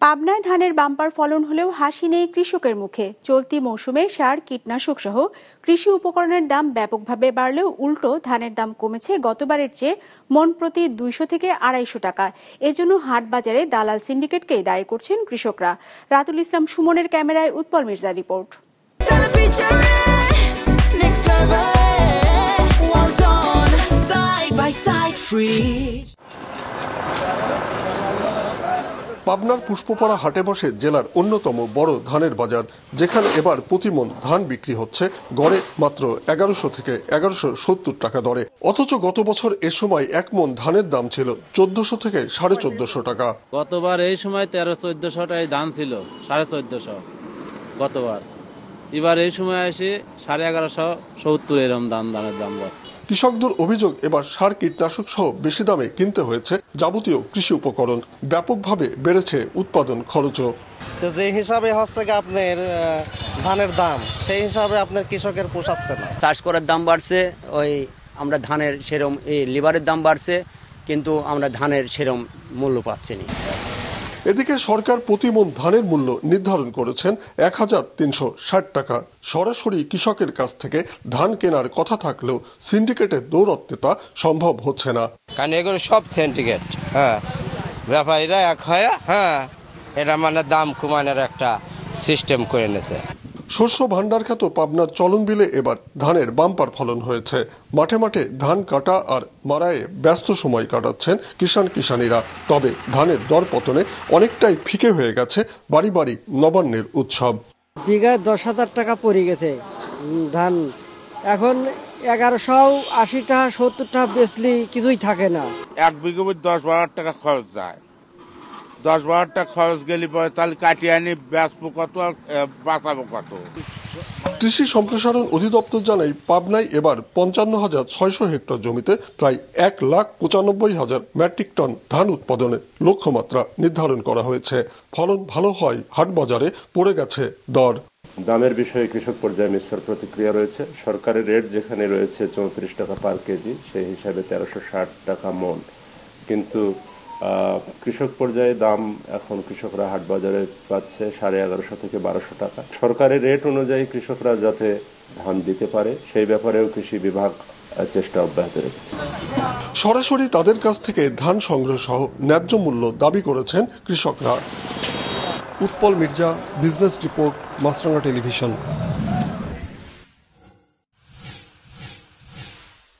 পাবনায় ধানের বাম্পার ফলন হলেও হাসি নেই কৃষকের মুখে। চলতি মৌসুমে সার, কীটনাশক সহ কৃষি উপকরণের দাম ব্যাপকভাবে বাড়লেও উল্টো ধানের দাম কমেছে গতবারের চেয়ে মন প্রতি 200 থেকে 250 টাকা। এজন্য হাট বাজারে দালাল সিন্ডিকেটকেই দায়ী করছেন কৃষকরা। রাতুল ইসলাম সুমনের ক্যামেরায় উৎপল মির্জা রিপোর্ট। পাবনার পুষ্পপাড়া হাটে বসে জেলার অন্যতম বড় ধানের বাজার, যেখানে এবার প্রতি মণ ধান বিক্রি হচ্ছে গড়ে মাত্র 1100 থেকে 1170 টাকা দরে। অথচ গত বছর এ সময় এক মণ ধানের দাম ছিল 1400 থেকে 1450 টাকা। গতবার এই সময় 1300-1400 টাকায় ধান ছিল, 1450 গতবার। এবার এই সময় এসে 1150-70 এরকম ধানের দাম বাড়ছে। কৃষকদের অভিযোগ, এবার সার, কীটনাশক সহ বেশি দামে কিনতে হয়েছে যাবতীয় কৃষি উপকরণ। ব্যাপকভাবে বেড়েছে উৎপাদন খরচও। যে হিসাবে হচ্ছে আপনার ধানের দাম, সেই হিসাবে আপনার কৃষকের পোষাচ্ছে না। চাষ করার দাম বাড়ছে, ওই আমরা ধানের সেরম লিভারের দাম বাড়ছে, কিন্তু আমরা ধানের সেরম মূল্য পাচ্ছি না। এদিকে সরকার প্রতি মণ ধানের মূল্য নির্ধারণ করেছেন 1360 টাকা। সরাসরি কৃষকের কাছ থেকে ধান কেনার কথা থাকলেও সিন্ডিকেটের দৌরাত্ম্যে তা সম্ভব হচ্ছে না। কারণ এগুলো সব সিন্ডিকেট, ব্যাপারীরা এক হয়, এটা মানে দাম কমানোর একটা সিস্টেম করে নিয়েছে। শস্য ভান্ডার খ্যাত পাবনার চলনবিলে এবার ধানের বাম্পার ফলন হয়েছে। মাঠে মাঠে ধান কাটা আর মারায়ে ব্যস্ত সময় কাটাচ্ছেন কিষাণীরা। তবে ধানের দর পতনে অনেকটাই ফিকে হয়ে গেছে বাড়ি বাড়ি নবান্নের উৎসব। বিঘা 10,000 টাকা পড়ে গেছে ধান। এখন 1180 টাকা 70 টাকা বেচলি কিছুই থাকে না। এক বিঘা 10-12 টাকা খরচ যায়। 10-12 টাকা খরচ গেলে পরে তাহলে কাটিয়ে আনি বেচবো কত আর বাঁচাবো কত। কৃষি সম্প্রসারণ অধিদপ্তর জানায়, পাবনায় এবার 55,600 হেক্টর জমিতে প্রায় 1,95,000 মেট্রিক টন ধান উৎপাদনের লক্ষ্যমাত্রা নির্ধারণ করা হয়েছে। ফলন ভালো হয়, হাট বাজারে পড়ে গেছে দর। দামের বিষয়ে কৃষক পর্যায়ে মিশ্র প্রতিক্রিয়া রয়েছে। সরকারের রেট যেখানে রয়েছে 34 টাকা পার কেজি, সেই হিসাবে 1360 টাকা মণ, কিন্তু কৃষক পর্যায়ে দাম এখন কৃষকরা হাট বাজারে পাচ্ছে 1150 থেকে 1200 টাকা। সরকারের রেট অনুযায়ী কৃষকরা যাতে ধান দিতে পারে সেই ব্যাপারেও কৃষি বিভাগ চেষ্টা অব্যাহত রেখেছে। সরাসরি তাদের কাছ থেকে ধান সংগ্রহ সহ ন্যায্য মূল্য দাবি করেছেন কৃষকরা। উৎপল মির্জা, বিজনেস রিপোর্ট, মাছরাঙা টেলিভিশন।